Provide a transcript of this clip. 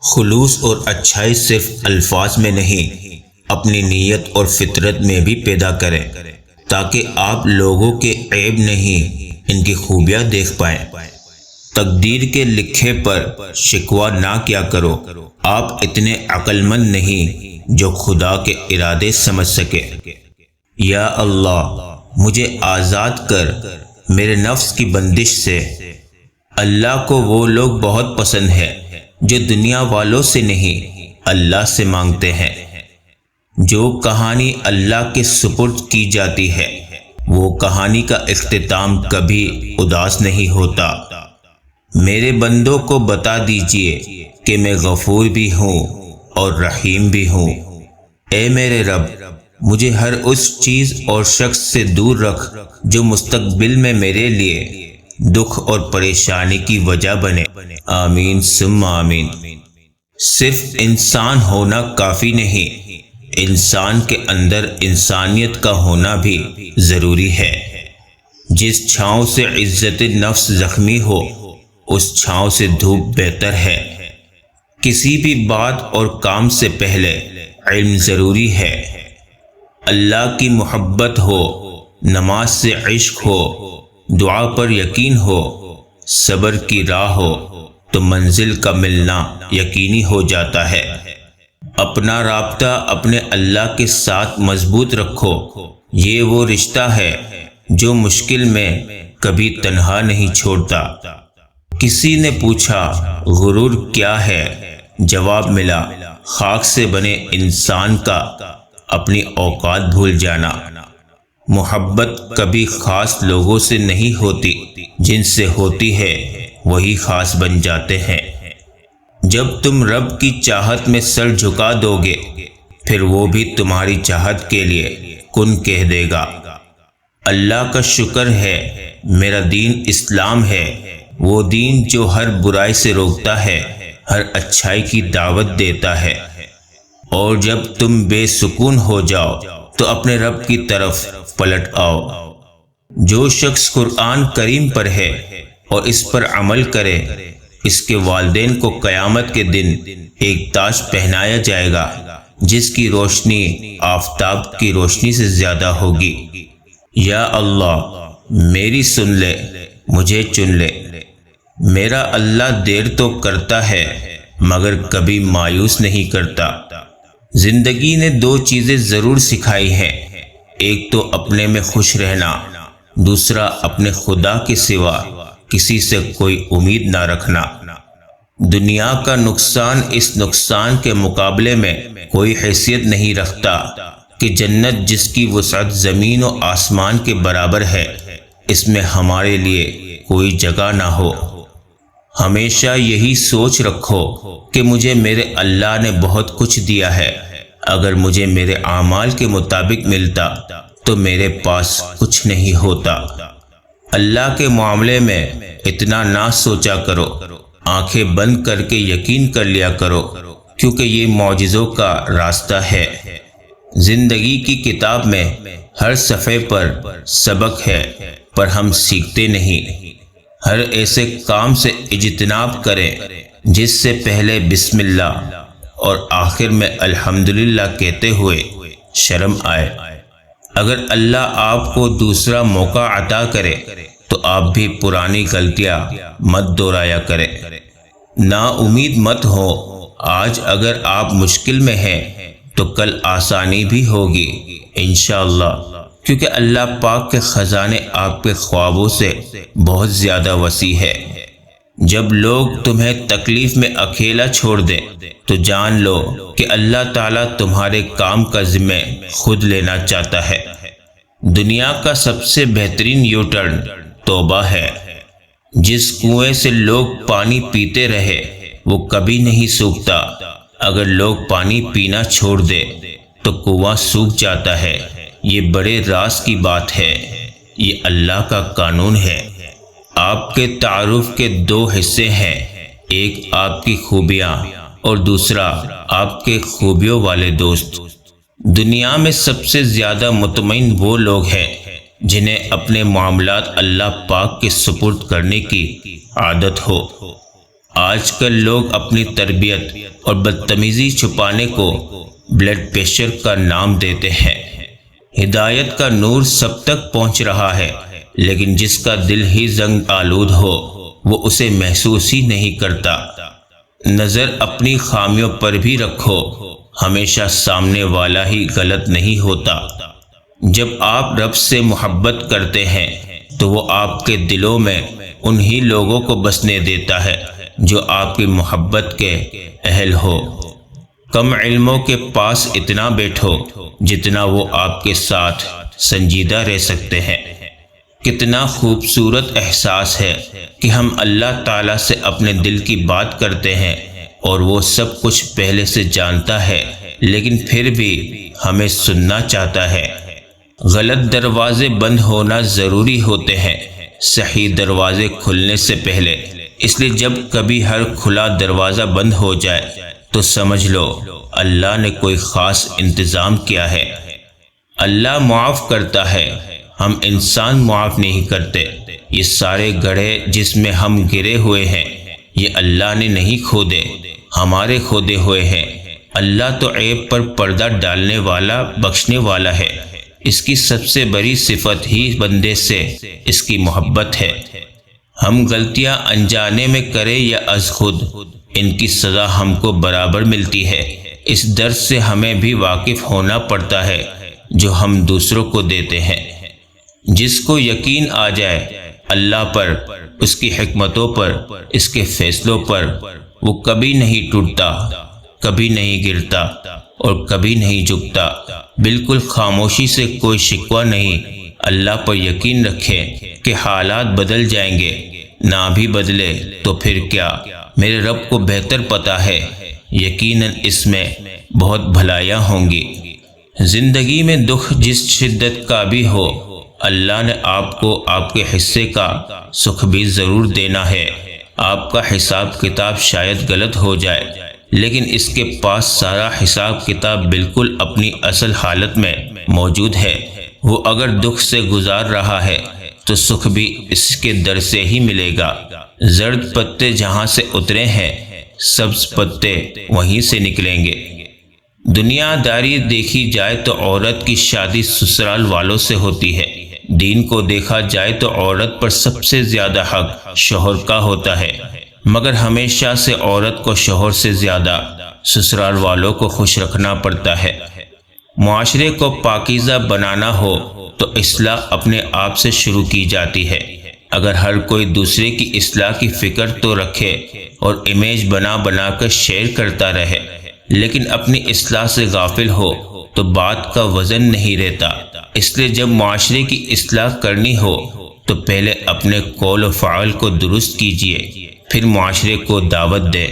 خلوص اور اچھائی صرف الفاظ میں نہیں، اپنی نیت اور فطرت میں بھی پیدا کریں تاکہ آپ لوگوں کے عیب نہیں، ان کی خوبیاں دیکھ پائیں۔ تقدیر کے لکھے پر شکوہ نہ کیا کرو، آپ اتنے عقل مند نہیں جو خدا کے ارادے سمجھ سکے۔ یا اللہ مجھے آزاد کر میرے نفس کی بندش سے۔ اللہ کو وہ لوگ بہت پسند ہے جو دنیا والوں سے نہیں اللہ سے مانگتے ہیں۔ جو کہانی اللہ کے سپرد کی جاتی ہے وہ کہانی کا اختتام کبھی اداس نہیں ہوتا۔ میرے بندوں کو بتا دیجئے کہ میں غفور بھی ہوں اور رحیم بھی ہوں۔ اے میرے رب مجھے ہر اس چیز اور شخص سے دور رکھ جو مستقبل میں میرے لیے دکھ اور پریشانی کی وجہ بنے۔ آمین ثم آمین۔ صرف انسان ہونا کافی نہیں، انسان کے اندر انسانیت کا ہونا بھی ضروری ہے۔ جس چھاؤں سے عزت نفس زخمی ہو اس چھاؤں سے دھوپ بہتر ہے۔ کسی بھی بات اور کام سے پہلے علم ضروری ہے۔ اللہ کی محبت ہو، نماز سے عشق ہو، دعا پر یقین ہو، صبر کی راہ ہو تو منزل کا ملنا یقینی ہو جاتا ہے۔ اپنا رابطہ اپنے اللہ کے ساتھ مضبوط رکھو، یہ وہ رشتہ ہے جو مشکل میں کبھی تنہا نہیں چھوڑتا۔ کسی نے پوچھا غرور کیا ہے؟ جواب ملا خاک سے بنے انسان کا اپنی اوقات بھول جانا۔ محبت کبھی خاص لوگوں سے نہیں ہوتی، جن سے ہوتی ہے وہی خاص بن جاتے ہیں۔ جب تم رب کی چاہت میں سر جھکا دو گے پھر وہ بھی تمہاری چاہت کے لیے کن کہہ دے گا۔ اللہ کا شکر ہے میرا دین اسلام ہے، وہ دین جو ہر برائی سے روکتا ہے، ہر اچھائی کی دعوت دیتا ہے۔ اور جب تم بے سکون ہو جاؤ تو اپنے رب کی طرف پلٹ آؤ۔ جو شخص قرآن کریم پر ہے اور اس پر عمل کرے اس کے والدین کو قیامت کے دن ایک تاج پہنایا جائے گا جس کی روشنی آفتاب کی روشنی سے زیادہ ہوگی۔ یا اللہ میری سن لے، مجھے چن لے۔ میرا اللہ دیر تو کرتا ہے مگر کبھی مایوس نہیں کرتا۔ زندگی نے دو چیزیں ضرور سکھائی ہیں، ایک تو اپنے میں خوش رہنا، دوسرا اپنے خدا کے سوا کسی سے کوئی امید نہ رکھنا۔ دنیا کا نقصان اس نقصان کے مقابلے میں کوئی حیثیت نہیں رکھتا کہ جنت جس کی وسعت زمین و آسمان کے برابر ہے اس میں ہمارے لیے کوئی جگہ نہ ہو۔ ہمیشہ یہی سوچ رکھو کہ مجھے میرے اللہ نے بہت کچھ دیا ہے، اگر مجھے میرے اعمال کے مطابق ملتا تو میرے پاس کچھ نہیں ہوتا۔ اللہ کے معاملے میں اتنا نہ سوچا کرو، آنکھیں بند کر کے یقین کر لیا کرو، کیونکہ یہ معجزوں کا راستہ ہے۔ زندگی کی کتاب میں ہر صفحے پر سبق ہے پر ہم سیکھتے نہیں۔ ہر ایسے کام سے اجتناب کریں جس سے پہلے بسم اللہ اور آخر میں الحمدللہ کہتے ہوئے شرم آئے۔ اگر اللہ آپ کو دوسرا موقع عطا کرے تو آپ بھی پرانی غلطیاں مت دہرایا کریں۔ نا امید مت ہو، آج اگر آپ مشکل میں ہیں تو کل آسانی بھی ہوگی انشاءاللہ، کیونکہ اللہ پاک کے خزانے آپ کے خوابوں سے بہت زیادہ وسیع ہے۔ جب لوگ تمہیں تکلیف میں اکیلا چھوڑ دیں تو جان لو کہ اللہ تعالیٰ تمہارے کام کا ذمہ خود لینا چاہتا ہے۔ دنیا کا سب سے بہترین یو ٹرن توبہ ہے۔ جس کنویں سے لوگ پانی پیتے رہے وہ کبھی نہیں سوکھتا، اگر لوگ پانی پینا چھوڑ دے تو کنواں سوکھ جاتا ہے۔ یہ بڑے راز کی بات ہے، یہ اللہ کا قانون ہے۔ آپ کے تعارف کے دو حصے ہیں، ایک آپ کی خوبیاں اور دوسرا آپ کے خوبیوں والے دوست۔ دنیا میں سب سے زیادہ مطمئن وہ لوگ ہیں جنہیں اپنے معاملات اللہ پاک کے سپرد کرنے کی عادت ہو۔ آج کل لوگ اپنی تربیت اور بدتمیزی چھپانے کو بلڈ پریشر کا نام دیتے ہیں۔ ہدایت کا نور سب تک پہنچ رہا ہے، لیکن جس کا دل ہی زنگ آلود ہو وہ اسے محسوس ہی نہیں کرتا۔ نظر اپنی خامیوں پر بھی رکھو، ہمیشہ سامنے والا ہی غلط نہیں ہوتا۔ جب آپ رب سے محبت کرتے ہیں تو وہ آپ کے دلوں میں انہی لوگوں کو بسنے دیتا ہے جو آپ کی محبت کے اہل ہو۔ کم علموں کے پاس اتنا بیٹھو جتنا وہ آپ کے ساتھ سنجیدہ رہ سکتے ہیں۔ کتنا خوبصورت احساس ہے کہ ہم اللہ تعالیٰ سے اپنے دل کی بات کرتے ہیں اور وہ سب کچھ پہلے سے جانتا ہے، لیکن پھر بھی ہمیں سننا چاہتا ہے۔ غلط دروازے بند ہونا ضروری ہوتے ہیں صحیح دروازے کھلنے سے پہلے، اس لیے جب کبھی ہر کھلا دروازہ بند ہو جائے تو سمجھ لو اللہ نے کوئی خاص انتظام کیا ہے۔ اللہ معاف کرتا ہے، ہم انسان معاف نہیں کرتے۔ یہ سارے گڑھے جس میں ہم گرے ہوئے ہیں یہ اللہ نے نہیں کھودے، ہمارے کھودے ہوئے ہیں۔ اللہ تو عیب پر پردہ ڈالنے والا، بخشنے والا ہے۔ اس کی سب سے بڑی صفت ہی بندے سے اس کی محبت ہے۔ ہم غلطیاں انجانے میں کریں یا از خود، ان کی سزا ہم کو برابر ملتی ہے۔ اس درد سے ہمیں بھی واقف ہونا پڑتا ہے جو ہم دوسروں کو دیتے ہیں۔ جس کو یقین آ جائے اللہ پر، اس کی حکمتوں پر، اس کے فیصلوں پر، وہ کبھی نہیں ٹوٹتا، کبھی نہیں گرتا اور کبھی نہیں جھکتا۔ بالکل خاموشی سے کوئی شکوہ نہیں۔ اللہ پر یقین رکھیں کہ حالات بدل جائیں گے، نہ بھی بدلے تو پھر کیا، میرے رب کو بہتر پتہ ہے، یقیناً اس میں بہت بھلائیاں ہوں گی۔ زندگی میں دکھ جس شدت کا بھی ہو، اللہ نے آپ کو آپ کے حصے کا سکھ بھی ضرور دینا ہے۔ آپ کا حساب کتاب شاید غلط ہو جائے، لیکن اس کے پاس سارا حساب کتاب بالکل اپنی اصل حالت میں موجود ہے۔ وہ اگر دکھ سے گزار رہا ہے تو سکھ بھی اس کے در سے ہی ملے گا۔ زرد پتے جہاں سے اترے ہیں سبز پتے وہیں سے نکلیں گے۔ دنیا داری دیکھی جائے تو عورت کی شادی سسرال والوں سے ہوتی ہے۔ دین کو دیکھا جائے تو عورت پر سب سے زیادہ حق شوہر کا ہوتا ہے، مگر ہمیشہ سے عورت کو شوہر سے زیادہ سسرال والوں کو خوش رکھنا پڑتا ہے۔ معاشرے کو پاکیزہ بنانا ہو تو اصلاح اپنے آپ سے شروع کی جاتی ہے۔ اگر ہر کوئی دوسرے کی اصلاح کی فکر تو رکھے اور امیج بنا بنا کر شیئر کرتا رہے، لیکن اپنی اصلاح سے غافل ہو تو بات کا وزن نہیں رہتا۔ اس لیے جب معاشرے کی اصلاح کرنی ہو تو پہلے اپنے قول و فعل کو درست کیجیے، پھر معاشرے کو دعوت دیں۔